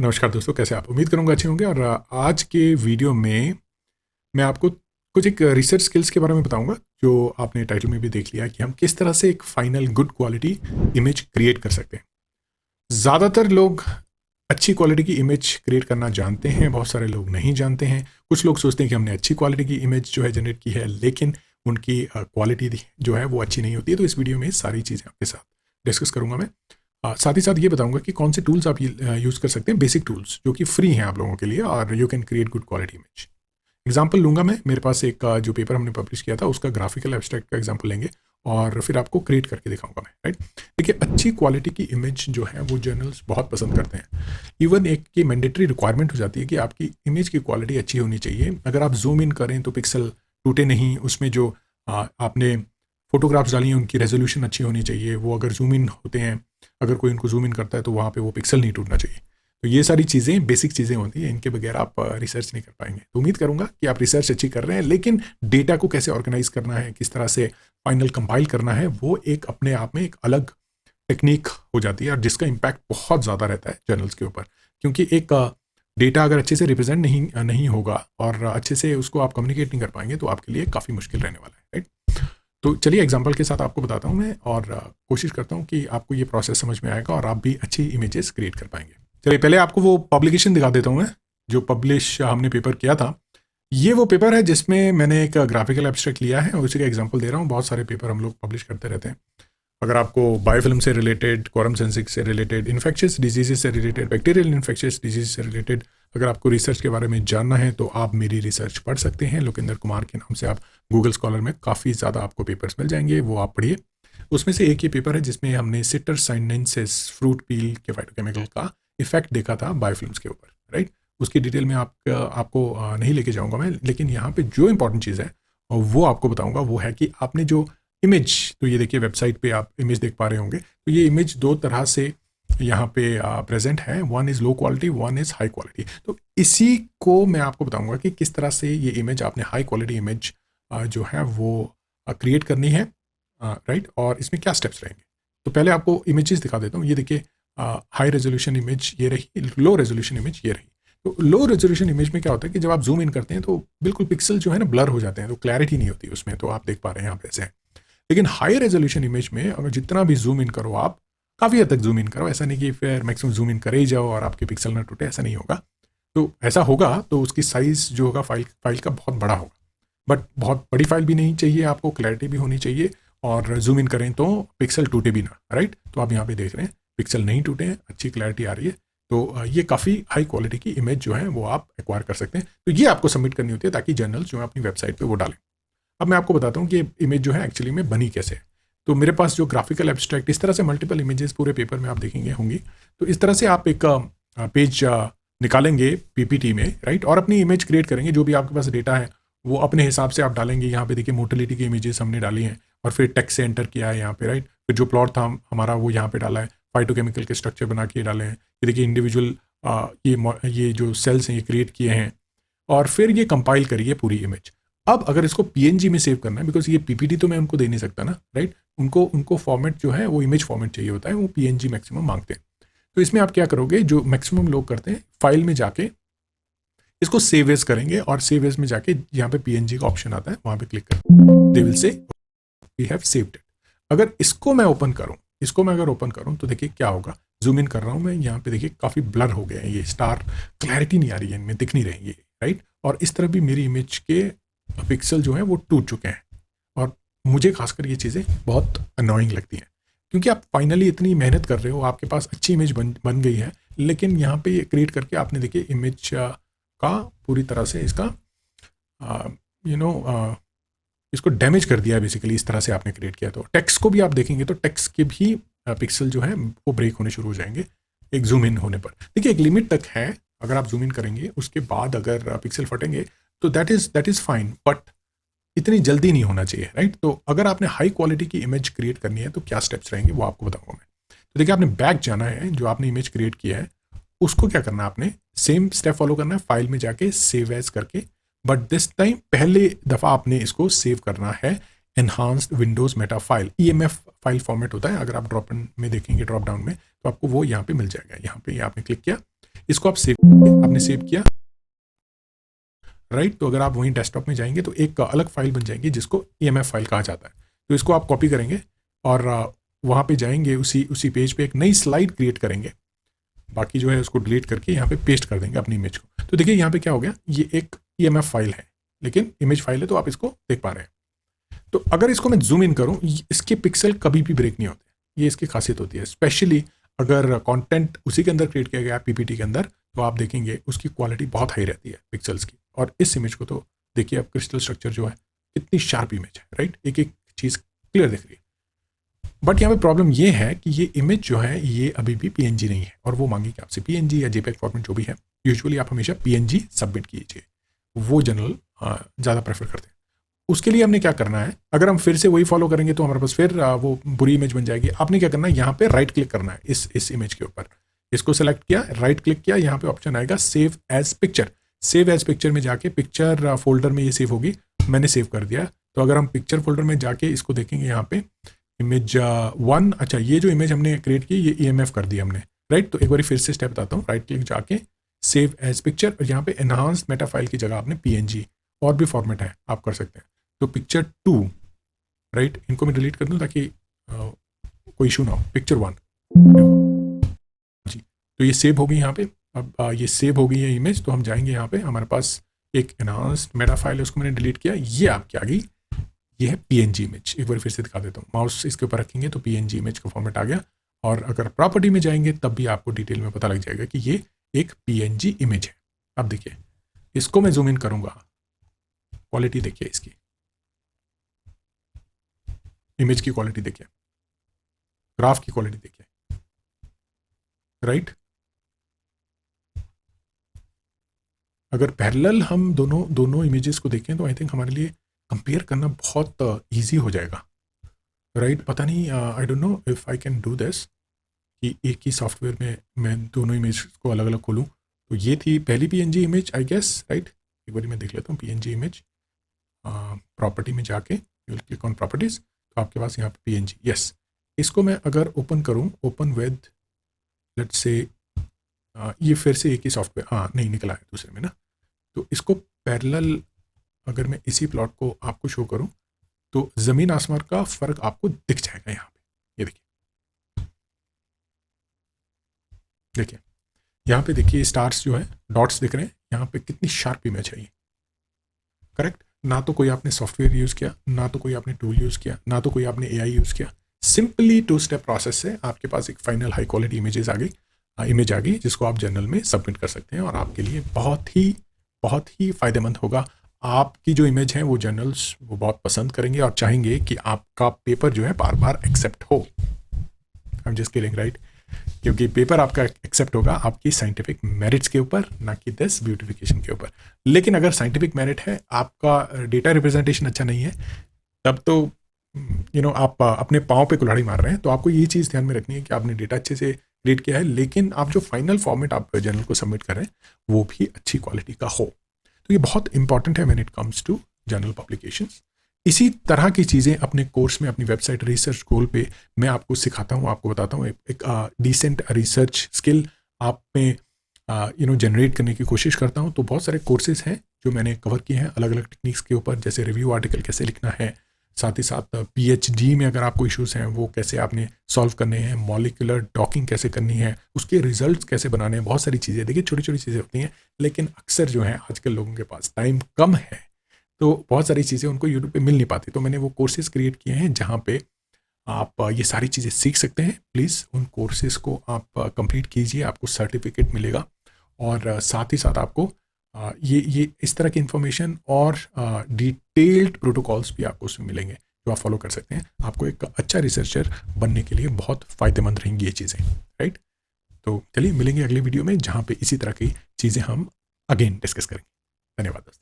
नमस्कार दोस्तों, कैसे आप? उम्मीद करूंगा अच्छे होंगे। और आज के वीडियो में मैं आपको कुछ एक रिसर्च स्किल्स के बारे में बताऊंगा, जो आपने टाइटल में भी देख लिया कि हम किस तरह से एक final good quality image create कर सकते हैं। ज़्यादातर लोग अच्छी क्वालिटी की इमेज क्रिएट करना जानते हैं, बहुत सारे लोग नहीं जानते हैं। कुछ लोग सोचते हैं कि हमने अच्छी क्वालिटी की इमेज जो है जनरेट की है, लेकिन उनकी क्वालिटी जो है वो अच्छी नहीं होती है। तो इस वीडियो में सारी चीज़ें आपके साथ डिस्कस करूंगा मैं। साथ ही साथ ये बताऊंगा कि कौन से टूल्स आप यूज़ कर सकते हैं, बेसिक टूल्स जो कि फ्री हैं आप लोगों के लिए, और you can create good quality image. Example लूंगा मैं, मेरे पास एक जो पेपर हमने पब्लिश किया था उसका ग्राफिकल एब्स्ट्रैक्ट का एग्जाम्पल लेंगे और फिर आपको क्रिएट करके दिखाऊंगा मैं, राइट। देखिए, अच्छी क्वालिटी की इमेज जो है वो जर्नल्स बहुत पसंद करते हैं। इवन एक की मैंडेटरी रिक्वायरमेंट हो जाती है कि आपकी इमेज की क्वालिटी अच्छी होनी चाहिए। अगर आप जूम इन करें तो पिक्सल टूटे नहीं, उसमें जो आपने फोटोग्राफ्स डाली हैं उनकी रेजोल्यूशन अच्छी होनी चाहिए। वो अगर जूम इन होते हैं, अगर कोई उनको जूम इन करता है तो वहाँ पे वो पिक्सल नहीं टूटना चाहिए। तो ये सारी चीज़ें बेसिक चीज़ें होती हैं, इनके बगैर आप रिसर्च नहीं कर पाएंगे। तो उम्मीद करूंगा कि आप रिसर्च अच्छी कर रहे हैं, लेकिन डेटा को कैसे ऑर्गेनाइज करना है, किस तरह से फाइनल कंपाइल करना है, वो एक अपने आप में एक अलग टेक्निक हो जाती है, और जिसका इम्पैक्ट बहुत ज़्यादा रहता है जर्नल्स के ऊपर। क्योंकि एक डेटा अगर अच्छे से रिप्रेजेंट नहीं होगा और अच्छे से उसको आप कम्युनिकेट नहीं कर पाएंगे तो आपके लिए काफ़ी मुश्किल रहने वाला है, राइट। तो चलिए एग्जाम्पल के साथ आपको बताता हूँ मैं, और कोशिश करता हूँ कि आपको ये प्रोसेस समझ में आएगा और आप भी अच्छी इमेजेस क्रिएट कर पाएंगे। चलिए पहले आपको वो पब्लिकेशन दिखा देता हूँ मैं, जो पब्लिश हमने पेपर किया था। ये वो पेपर है जिसमें मैंने एक ग्राफिकल एब्स्ट्रैक्ट लिया है और उसी का एग्जाम्पल दे रहा हूँ। बहुत सारे पेपर हम लोग पब्लिश करते रहते हैं। अगर आपको बायोफिल्म से रिलेटेड, क्वारम सेंसिंग से रिलेटेड, इन्फेक्शियस डिजीज़ से रिलेटेड, बैक्टीरियल इन्फेक्शियस डिजीज से रिलेटेड अगर आपको रिसर्च के बारे में जानना है तो आप मेरी रिसर्च पढ़ सकते हैं। लोकेंद्र कुमार के नाम से आप गूगल स्कॉलर में काफ़ी ज़्यादा आपको पेपर्स मिल जाएंगे, वो आप पढ़िए। उसमें से एक ये पेपर है जिसमें हमने सिट्रस साइनेंसिस फ्रूट पील के फाइटोकेमिकल का इफेक्ट देखा था बायोफिल्म्स के ऊपर, राइट। उसकी डिटेल में आपको नहीं लेके जाऊंगा मैं, लेकिन यहाँ पे जो इंपॉर्टेंट चीज़ है वो आपको बताऊंगा। वो है कि आपने जो इमेज, तो ये देखिए वेबसाइट पे आप इमेज देख पा रहे होंगे। तो ये इमेज दो तरह से यहाँ पे प्रेजेंट है, one is low quality, one is high quality. तो इसी को मैं आपको बताऊंगा कि किस तरह से ये इमेज, आपने हाई क्वालिटी इमेज जो है वो क्रिएट करनी है, राइट, और इसमें क्या स्टेप्स रहेंगे। तो पहले आपको इमेजेस दिखा देता हूँ। ये देखिए, हाई रेजोल्यूशन इमेज ये रही, लो रेजोल्यूशन इमेज ये रही। तो लो रेजोल्यूशन इमेज में क्या होता है कि जब आप जूम इन करते हैं तो बिल्कुल पिक्सल जो है ना ब्लर हो जाते हैं, तो क्लैरिटी नहीं होती उसमें। तो आप देख पा रहे हैं यहाँ पे ऐसे है। लेकिन हाई रेजोल्यूशन इमेज में अगर जितना भी जूम इन करो, आप काफ़ी हद तक जूम इन करो, ऐसा नहीं कि फिर मैक्सिमम जूम इन करे ही जाओ और आपके पिक्सल ना टूटे, ऐसा नहीं होगा। तो ऐसा होगा तो उसकी साइज़ जो होगा फाइल का बहुत बड़ा होगा। बट बहुत बड़ी फाइल भी नहीं चाहिए आपको, क्लैरिटी भी होनी चाहिए, और जूम इन करें तो पिक्सल टूटे भी ना, राइट। तो आप यहाँ पे देख रहे हैं पिक्सल नहीं टूटे हैं, अच्छी क्लैरिटी आ रही है। तो ये काफ़ी हाई क्वालिटी की इमेज जो है वो आप एक्वायर कर सकते हैं। तो ये आपको सबमिट करनी होती है ताकि जर्नल्स जो है अपनी वेबसाइट पे वो डालें। अब मैं आपको बताता हूँ कि इमेज जो है एक्चुअली में बनी कैसे है। तो मेरे पास जो ग्राफिकल एब्स्ट्रैक्ट, इस तरह से मल्टीपल इमेजेस पूरे पेपर में आप देखेंगे होंगी। तो इस तरह से आप एक पेज निकालेंगे पीपीटी में, राइट, और अपनी इमेज क्रिएट करेंगे। जो भी आपके पास डेटा है वो अपने हिसाब से आप डालेंगे। यहाँ पे देखिए मोटिलिटी की इमेजेस हमने डाली हैं और फिर टेक्स्ट से एंटर किया है यहाँ पे, राइट। फिर जो प्लॉट था हमारा वो यहाँ पे डाला है, फाइटोकेमिकल के स्ट्रक्चर बना के डाले हैं। ये देखिए इंडिविजुअल ये जो सेल्स हैं ये क्रिएट किए हैं, और फिर ये कंपाइल करिए पूरी इमेज। अब अगर इसको पीएनजी में सेव करना है, बिकॉज ये पीपीटी तो मैं उनको दे नहीं सकता ना, राइट। उनको फॉर्मेट जो है वो इमेज फॉर्मेट चाहिए होता है, वो पीएनजी मैक्सिमम मांगते हैं। तो इसमें आप क्या करोगे, जो मैक्सिमम लोग करते हैं, फाइल में जाके इसको सेव एज करेंगे, और सेव एज में जाके यहाँ पे पीएनजी का ऑप्शन आता है, वहां पे क्लिक करें, they will say we have saved it. अगर इसको मैं ओपन करूं, तो देखिए क्या होगा। जूम इन कर रहा हूं मैं, यहाँ पे देखिए काफी ब्लर हो गए हैं ये स्टार, क्लैरिटी नहीं आ रही है इनमें, दिख नहीं रही है, राइट। और इस तरह भी मेरी इमेज के पिक्सल जो है वो टूट चुके हैं, और मुझे खासकर ये चीज़ें बहुत अनोइंग लगती हैं। क्योंकि आप फाइनली इतनी मेहनत कर रहे हो, आपके पास अच्छी इमेज बन गई है, लेकिन यहाँ पे ये क्रिएट करके आपने देखिए इमेज का पूरी तरह से इसका इसको डैमेज कर दिया है बेसिकली। इस तरह से आपने क्रिएट किया। तो टेक्स्ट को भी आप देखेंगे तो टेक्स्ट के भी पिक्सल जो है वो ब्रेक होने शुरू हो जाएंगे एक जूम इन होने पर। देखिए एक लिमिट तक है, अगर आप जूम इन करेंगे उसके बाद अगर पिक्सल फटेंगे तो दैट इज़ फाइन, बट इतनी जल्दी नहीं होना चाहिए, राइट। तो अगर आपने हाई क्वालिटी की इमेज क्रिएट करनी है तो क्या स्टेप्स रहेंगे वो आपको बताऊंगा मैं। तो देखिए आपने बैक जाना है, जो आपने इमेज क्रिएट किया है उसको क्या करना है, आपने सेम स्टेप फॉलो करना है, फाइल में जाके सेव एज करके। बट दिस टाइम पहले दफ़ा आपने इसको सेव करना है enhanced Windows Meta file, EMF file format होता है। अगर आप ड्रॉप में देखेंगे, ड्रॉप डाउन में, तो आपको वो यहाँ पे मिल जाएगा। यहाँ पे आपने क्लिक किया, इसको आप आपने सेव किया, राइट। तो अगर आप वहीं डेस्कटॉप में जाएंगे तो एक अलग फाइल बन जाएगी जिसको EMF फाइल कहा जाता है। तो इसको आप कॉपी करेंगे और वहाँ पे जाएंगे, उसी पेज पे एक नई स्लाइड क्रिएट करेंगे, बाकी जो है उसको डिलीट करके यहाँ पे पेस्ट कर देंगे अपनी इमेज को। तो देखिए यहाँ पे क्या हो गया, ये एक EMF फाइल है लेकिन इमेज फाइल है, तो आप इसको देख पा रहे हैं। तो अगर इसको मैं जूम इन करूँ, इसके पिक्सल कभी भी ब्रेक नहीं होते, ये इसकी खासियत होती है। स्पेशली अगर कंटेंट उसी के अंदर क्रिएट किया गया PPT के अंदर, तो आप देखेंगे उसकी क्वालिटी बहुत हाई रहती है पिक्सल्स की। और इस इमेज को तो देखिए अब क्रिस्टल स्ट्रक्चर जो है, कितनी शार्प इमेज है, राइट, एक एक चीज़ क्लियर दिख रही है। बट यहाँ पे प्रॉब्लम ये है कि ये इमेज जो है ये अभी भी PNG नहीं है, और वो मांगेगी आपसे PNG या JPEG फॉर्मेट जो भी है। यूजुअली आप हमेशा PNG सबमिट कीजिए, वो जनरल ज़्यादा प्रेफर करते हैं। उसके लिए हमने क्या करना है, अगर हम फिर से वही फॉलो करेंगे तो हमारे पास फिर वो बुरी इमेज बन जाएगी। आपने क्या करना है, यहाँ पे राइट क्लिक करना है इस इमेज के ऊपर, इसको सेलेक्ट किया, राइट क्लिक किया, यहाँ पे ऑप्शन आएगा save as picture. Save as picture में जाके पिक्चर फोल्डर में ये सेव होगी, मैंने सेव कर दिया। तो अगर हम पिक्चर फोल्डर में जाके इसको देखेंगे, यहाँ पे इमेज 1, अच्छा ये जो इमेज हमने क्रिएट की ये EMF कर दी हमने, राइट। तो एक बार फिर से स्टेप बताता हूँ, राइट क्लिक जाके सेव एज पिक्चर, और यहाँ पे एनहांस मेटा फाइल की जगह आपने PNG और भी फॉर्मेट है आप कर सकते हैं। तो पिक्चर 2, राइट, इनको मैं डिलीट कर दूँ ताकि कोई इशू ना हो। पिक्चर 1 जी, तो ये सेव हो गई यहाँ पे। अब ये सेव हो गई है इमेज, तो हम जाएंगे यहाँ पे, हमारे पास एक एनहांस्ड मेटा फाइल है, उसको मैंने डिलीट किया, ये आपकी आ गई, ये है PNG इमेज। एक बार फिर से दिखा देता हूँ, माउस इसके ऊपर रखेंगे तो PNG इमेज का फॉर्मेट आ गया। और अगर प्रॉपर्टी में जाएंगे तब भी आपको डिटेल में पता लग जाएगा कि ये एक PNG इमेज है। अब देखिए, इसको मैं जूम इन करूँगा, क्वालिटी देखिए इसकी, इमेज की क्वालिटी देखिए, ग्राफ की क्वालिटी देखिए, राइट। अगर पैरेलल हम दोनों इमेजेस को देखें तो आई थिंक हमारे लिए कंपेयर करना बहुत ईजी हो जाएगा, राइट। पता नहीं, I don't know if I can do this कि एक ही सॉफ्टवेयर में मैं दोनों इमेज को अलग अलग खोलूँ। तो ये थी पहली PNG image, I guess, right. एक बार मैं देख लेता हूँ PNG इमेज, प्रॉपर्टी में जाके you will click on properties, तो आपके पास यहाँ पे PNG, यस। इसको मैं अगर ओपन करूँ, ओपन विद लेट्स से, ये फिर से एक ही सॉफ्टवेयर, नहीं निकला है दूसरे में ना। तो इसको पैरेलल अगर मैं इसी प्लॉट को आपको शो करूं तो ज़मीन आसमान का फ़र्क आपको दिख जाएगा यहाँ पे। ये देखिए यहाँ पे देखिए स्टार्स जो है, डॉट्स दिख रहे हैं, यहाँ पे कितनी शार्प इमेज है ये, करेक्ट। ना तो कोई आपने सॉफ्टवेयर यूज़ किया, ना तो कोई आपने टूल यूज़ किया, ना तो कोई आपने AI यूज़ किया, सिंपली 2 स्टेप प्रोसेस से आपके पास एक फाइनल हाई क्वालिटी इमेज आ गई जिसको आप जर्नल में सबमिट कर सकते हैं। और आपके लिए बहुत ही फ़ायदेमंद होगा। आपकी जो इमेज है वो जर्नल्स वो बहुत पसंद करेंगे और चाहेंगे कि आपका पेपर जो है बार बार एक्सेप्ट हो। I am just kidding, right, क्योंकि पेपर आपका एक्सेप्ट होगा आपकी साइंटिफिक मेरिट्स के ऊपर, ना कि दिस ब्यूटिफिकेशन के ऊपर। लेकिन अगर साइंटिफिक मेरिट है, आपका डेटा रिप्रेजेंटेशन अच्छा नहीं है, तब तो आप अपने पाँव पे कुल्हाड़ी मार रहे हैं। तो आपको ये चीज़ ध्यान में रखनी है कि आपने डेटा अच्छे से क्रिएट किया है, लेकिन आप जो फाइनल फॉर्मेट आप जर्नल को सबमिट कर रहे हैं वो भी अच्छी क्वालिटी का हो। तो ये बहुत इंपॉर्टेंट है when it comes to journal publications. इसी तरह की चीज़ें अपने कोर्स में, अपनी वेबसाइट रिसर्च गोल पे मैं आपको सिखाता हूँ, आपको बताता हूँ। एक डिसेंट रिसर्च स्किल आप में जनरेट करने की कोशिश करता हूँ। तो बहुत सारे कोर्सेज हैं जो मैंने कवर किए हैं अलग अलग टेक्निक्स के ऊपर, जैसे रिव्यू आर्टिकल कैसे लिखना है, साथ ही साथ PhD में अगर आपको इश्यूज़ हैं वो कैसे आपने सॉल्व करने हैं, मॉलिक्यूलर डॉकिंग कैसे करनी है, उसके रिजल्ट्स कैसे बनाने हैं, बहुत सारी चीज़ें। देखिए छोटी छोटी चीज़ें होती हैं, लेकिन अक्सर जो है आजकल लोगों के पास टाइम कम है, तो बहुत सारी चीज़ें उनको यूट्यूब पे मिल नहीं पाती। तो मैंने वो कोर्सेज़ क्रिएट किए हैं जहाँ पे आप ये सारी चीज़ें सीख सकते हैं। प्लीज़ उन कोर्सेज़ को आप कंप्लीट कीजिए, आपको सर्टिफिकेट मिलेगा। और साथ ही साथ आपको ये इस तरह की इन्फॉर्मेशन और डिटेल्ड प्रोटोकॉल्स भी आपको उसमें मिलेंगे जो आप फॉलो कर सकते हैं। आपको एक अच्छा रिसर्चर बनने के लिए बहुत फ़ायदेमंद रहेंगी ये चीज़ें, राइट। तो चलिए मिलेंगे अगले वीडियो में, जहाँ पे इसी तरह की चीज़ें हम अगेन डिस्कस करेंगे। धन्यवाद दोस्तों।